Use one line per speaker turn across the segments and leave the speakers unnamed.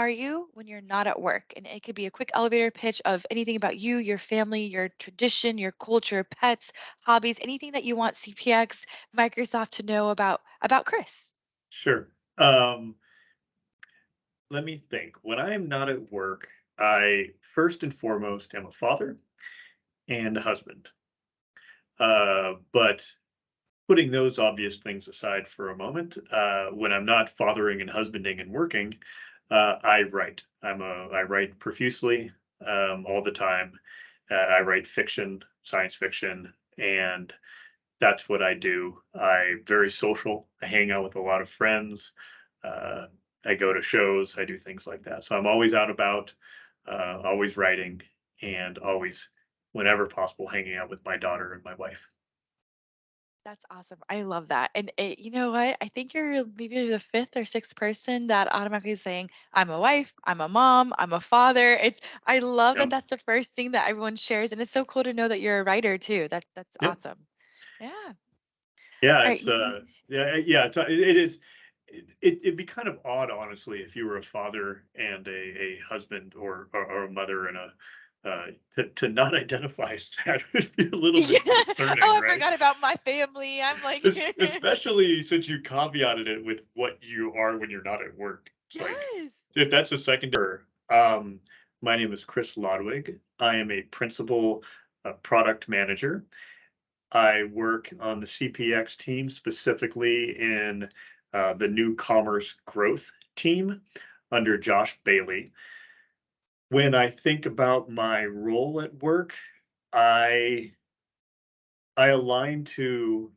Are you when you're not at work? And it could be a quick elevator pitch of anything about you, your family, your tradition, your culture, pets, hobbies, anything that you want CPX, Microsoft to know about Chris.
Sure. Um, Let me think. When I am not at work, I first and foremost am a father and a husband. But putting those obvious things aside for a moment, when I'm not fathering and husbanding and working, I write. I write profusely all the time. I write fiction, science fiction, and that's what I do. I'm very social. I hang out with a lot of friends. Uh, I go to shows. I do things like that. So I'm always out about, always writing, and always, whenever possible, hanging out with my daughter and my wife.
That's awesome. I love that. And you know what? I think you're maybe the fifth or sixth person that automatically is saying, I'm a wife, I'm a mom, I'm a father. I love that
Yep.
that's the first thing that everyone shares. And it's so cool to know that you're a writer too. That's
Yep.
awesome. Yeah.
Yeah.
All right.
It's yeah. Yeah. It is. It'd be kind of odd, honestly, if you were a father and a husband or a mother and a to not identify as that would be a little
Yeah.
bit concerning,
Oh, I
right?
forgot about my family. I'm like,
Especially since you caveated it with what you are when you're not at work. It's like,
yes.
if that's a secondary, um, my name is Chris Lodwig. I am a principal product manager. I work on the CPX team, specifically in the new commerce growth team under Josh Bailey. When I think about my role at work, I I align to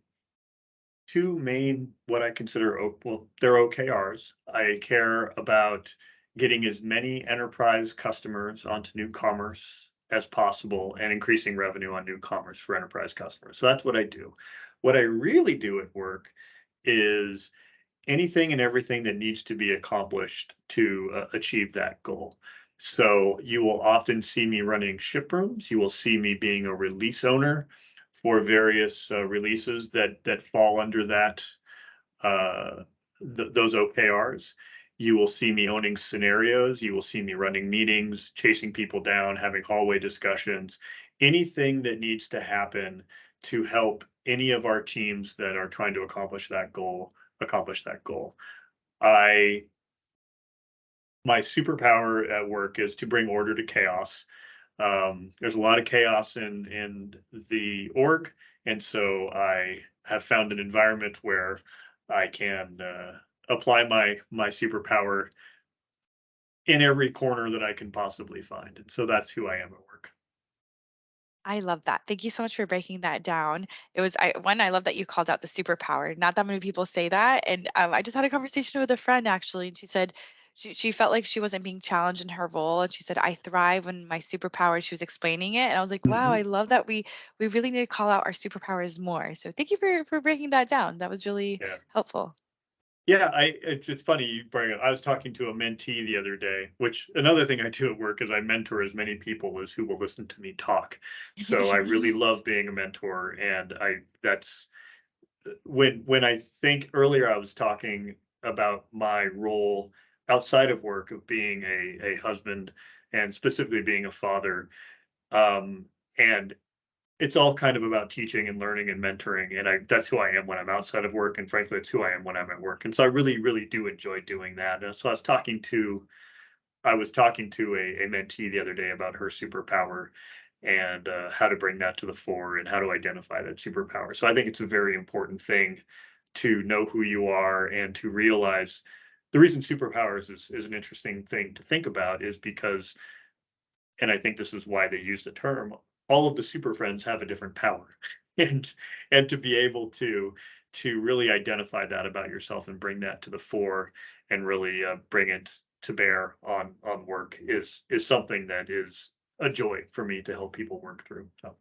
two main what I consider well, they're OKRs. I care about getting as many enterprise customers onto new commerce as possible and increasing revenue on new commerce for enterprise customers. So that's what I do. What I really do at work is anything and everything that needs to be accomplished to achieve that goal. So you will often see me running ship rooms. You will see me being a release owner for various releases that fall under that uh, those OKRs. You will see me owning scenarios. You will see me running meetings, chasing people down, having hallway discussions, anything that needs to happen to help any of our teams that are trying to accomplish that goal. I My superpower at work is to bring order to chaos. There's a lot of chaos in the org, and so I have found an environment where I can apply my superpower in every corner that I can possibly find, and so that's who I am at work.
I love that. Thank you so much for breaking that down. I love that you called out the superpower. Not that many people say that. And I just had a conversation with a friend actually, and she said she felt like she wasn't being challenged in her role. And she said, I thrive when my superpower, she was explaining it. And I was like, wow,
Mhm.
I love that we really need to call out our superpowers more. So thank you for breaking that down. That was really
Yeah.
helpful.
Yeah, it's funny you bring it. I was talking to a mentee the other day, which another thing I do at work is I mentor as many people as who will listen to me talk. So I really love being a mentor, and I that's when I think earlier I was talking about my role outside of work of being a husband and specifically being a father. Um, and it's all kind of about teaching and learning and mentoring, and I that's who I am when I'm outside of work, and frankly, it's who I am when I'm at work, and so I really, really do enjoy doing that, and so I was talking to a mentee the other day about her superpower and, how to bring that to the fore and how to identify that superpower, so I think it's a very important thing to know who you are and to realize the reason superpowers is an interesting thing to think about is because and I think this is why they use the term, all of the super friends have a different power. And to be able to really identify that about yourself and bring that to the fore and really bring it to bear on work is something that is a joy for me to help people work through. So,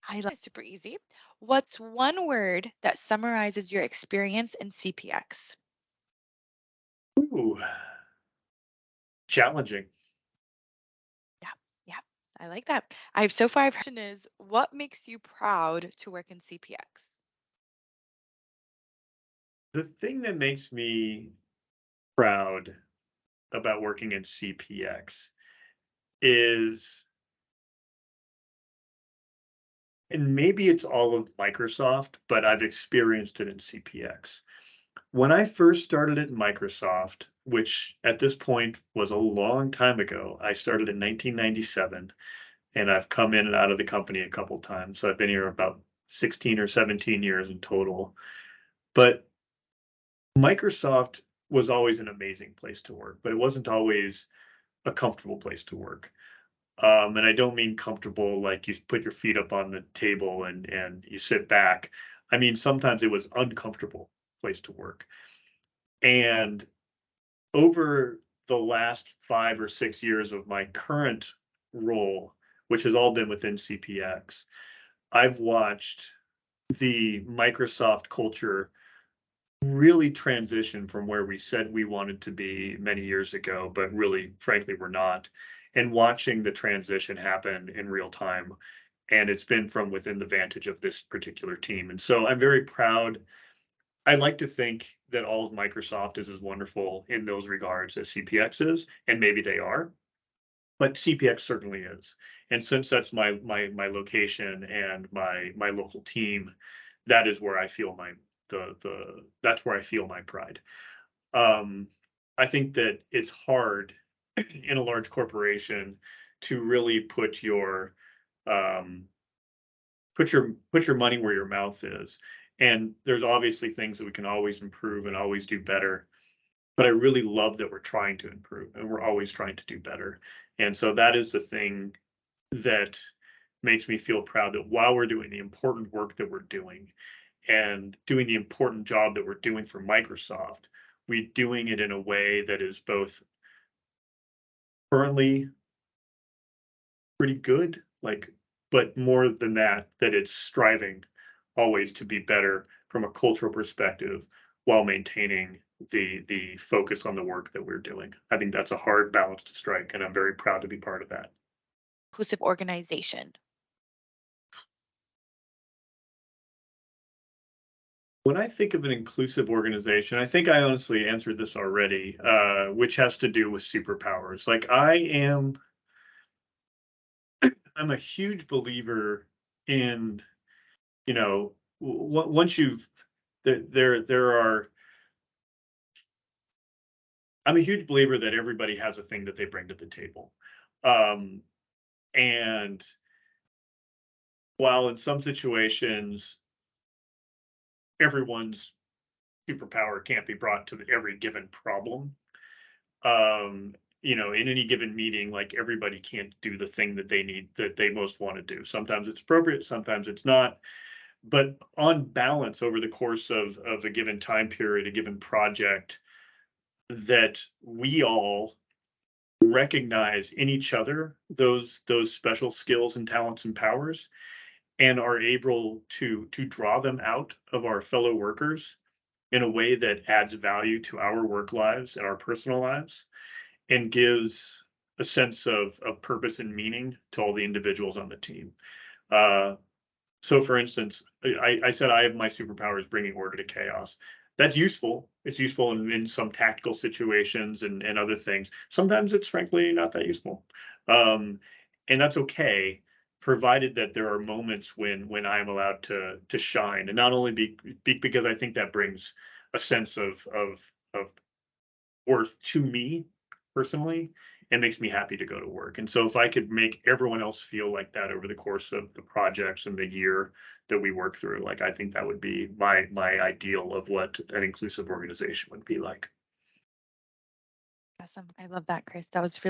I love it's super easy. What's one word that summarizes your experience in CPX?
ooh, challenging.
Yeah, yeah, I like that. I've so far, I've question is, what makes you proud to work in CPX?
The thing that makes me proud about working in CPX is, and maybe it's all of Microsoft, but I've experienced it in CPX. When I first started at Microsoft, which at this point was a long time ago, I started in 1997, and I've come in and out of the company a couple times. So I've been here about 16 or 17 years in total. But Microsoft was always an amazing place to work, but it wasn't always a comfortable place to work. And I don't mean comfortable like you put your feet up on the table and you sit back. I mean sometimes it was uncomfortable place to work. And over the last 5 or 6 years of my current role, which has all been within CPX, I've watched the Microsoft culture really transition from where we said we wanted to be many years ago, but really, frankly, we're not. And watching the transition happen in real time. And it's been from within the vantage of this particular team. And so I'm very proud. I like to think that all of Microsoft is as wonderful in those regards as CPX is, and maybe they are, but CPX certainly is. And since that's my location and my local team, that is where I feel my the that's where I feel my pride. Um, I think that it's hard in a large corporation to really um, put your money where your mouth is. And there's obviously things that we can always improve and always do better. But I really love that we're trying to improve and we're always trying to do better. And so that is the thing that makes me feel proud that while we're doing the important work that we're doing and doing the important job that we're doing for Microsoft, we're doing it in a way that is both currently pretty good, like, but more than that, that it's striving always to be better from a cultural perspective while maintaining the focus on the work that we're doing. I think that's a hard balance to strike, and I'm very proud to be part of that.
Inclusive organization.
When I think of an inclusive organization, I think I honestly answered this already, which has to do with superpowers. Like I'm a huge believer in, once you've there are I'm a huge believer that everybody has a thing that they bring to the table. Um, and while in some situations everyone's superpower can't be brought to every given problem, um, in any given meeting, like everybody can't do the thing that they most want to do. Sometimes it's appropriate, sometimes it's not. But on balance, over the course of a given time period, a given project, that we all recognize in each other those special skills and talents and powers and are able to draw them out of our fellow workers in a way that adds value to our work lives and our personal lives and gives a sense of purpose and meaning to all the individuals on the team. Uh, so for instance, I said I have my superpowers bringing order to chaos. That's useful. It's useful in some tactical situations and other things. Sometimes it's frankly not that useful. Um, and that's okay, provided that there are moments when I am allowed to shine and not only because I think that brings a sense of worth to me personally and makes me happy to go to work. And so if I could make everyone else feel like that over the course of the projects and the year that we work through, like I think that would be my ideal of what an inclusive organization would be like.
Awesome. I love that, Chris. That was really